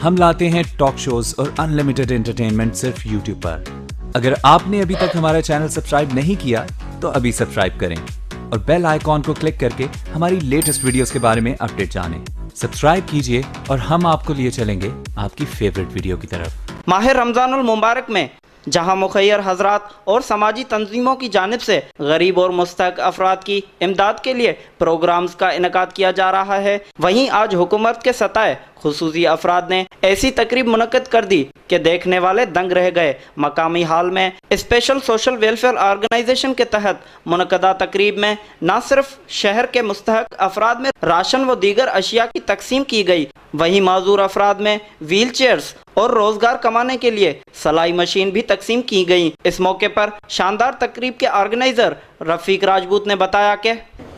ہم لاتے ہیں ٹاک شوز اور انلمیٹڈ انٹرٹینمنٹ صرف یوٹیوب پر۔ اگر آپ نے ابھی تک ہمارا چینل سبسکرائب نہیں کیا تو ابھی سبسکرائب کریں اور بیل آئیکن کو کلک کر کے ہماری لیٹسٹ ویڈیوز کے بارے میں اپڈیٹ جانیں۔ سبسکرائب کیجئے اور ہم آپ کو لیے چلیں گے آپ کی فیوریٹ ویڈیو کی طرف۔ ماہ رمضان المبارک میں جہاں مخیر حضرات اور سماجی تنظیموں کی جانب سے غریب اور مستحق افراد کی امداد کے لیے پروگرامز کا انعقاد کیا جا رہا ہے، وہیں آج حکومت کے سطح خصوصی افراد نے ایسی تقریب منعقد کر دی کہ دیکھنے والے دنگ رہ گئے۔ مقامی ہال میں اسپیشل سوشل ویلفیئر آرگنائزیشن کے تحت منعقدہ تقریب میں نہ صرف شہر کے مستحق افراد میں راشن و دیگر اشیاء کی تقسیم کی گئی، وہیں معذور افراد میں ویل چیئرز اور روزگار کمانے کے لیے سلائی مشین بھی تقسیم کی گئیں۔ اس موقع پر شاندار تقریب کے آرگنائزر رفیق راجپوت نے بتایا کہ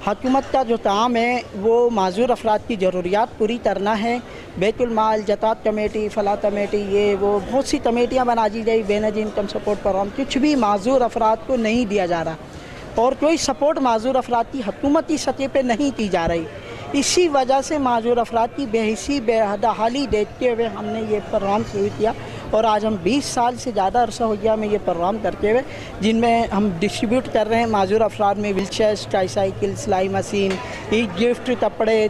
حکومت کا جو کام ہے وہ معذور افراد کی ضروریات پوری کرنا ہے۔ بیت المال، جکات کمیٹی، فلاح کمیٹی، یہ وہ بہت سی کمیٹیاں بنا دی گئی، بے نظیر انکم سپورٹ پروگرام، کچھ بھی معذور افراد کو نہیں دیا جا رہا اور کوئی سپورٹ معذور افراد کی حکومتی سطح پہ نہیں کی جا رہی۔ اسی وجہ سے معذور افراد کی بے حسی بے حالی دیکھتے ہوئے ہم نے یہ پروگرام شروع کیا اور آج ہم 20 سال سے زیادہ عرصہ ہو گیا ہمیں یہ پروگرام کرتے ہوئے، جن میں ہم ڈسٹریبیوٹ کر رہے ہیں معذور افراد میں ویل چیئرز، ٹرائی سائیکل، سلائی مشین، گفٹ، کپڑے،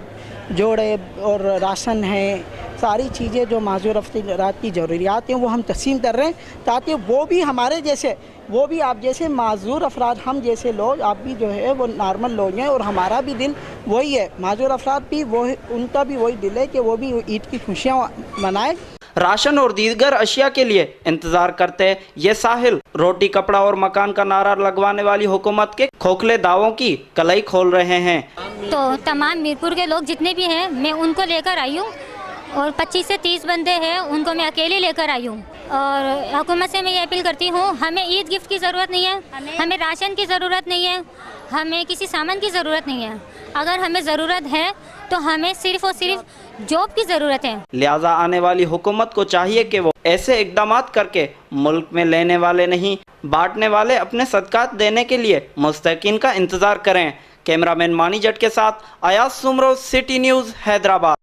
جوڑے اور راشن ہیں، ساری چیزیں جو معذور افراد کی ضروریات ہیں وہ ہم تقسیم کر رہے ہیں تاکہ وہ بھی ہمارے جیسے، وہ بھی آپ جیسے معذور افراد، ہم جیسے لوگ، آپ بھی جو ہے وہ نارمل لوگ ہیں اور ہمارا بھی دل وہی ہے، معذور افراد بھی وہ، ان کا بھی وہی دل ہے کہ وہ بھی عید کی خوشیاں منائیں۔ راشن اور دیگر اشیاء کے لیے انتظار کرتے یہ ساحل روٹی، کپڑا اور مکان کا نعرہ لگوانے والی حکومت کے کھوکھلے دعووں کی کلائی کھول رہے ہیں۔ تو تمام میرپور کے لوگ جتنے بھی ہیں میں ان کو لے کر آئی ہوں اور 25 سے 30 بندے ہیں، ان کو میں اکیلے لے کر آئی ہوں اور حکومت سے میں یہ اپیل کرتی ہوں، ہمیں عید گفٹ کی ضرورت نہیں ہے، ہمیں راشن کی ضرورت نہیں ہے، ہمیں کسی سامان کی ضرورت نہیں ہے، اگر ہمیں ضرورت ہے تو ہمیں صرف اور صرف جاب کی ضرورت ہے۔ لہٰذا آنے والی حکومت کو چاہیے کہ وہ ایسے اقدامات کر کے ملک میں لینے والے نہیں بانٹنے والے اپنے صدقات دینے کے لیے مستحقین کا انتظار کریں۔ کیمرہ مین مانی جٹ کے ساتھ ایاز سمرو، سٹی نیوز، حیدرآباد۔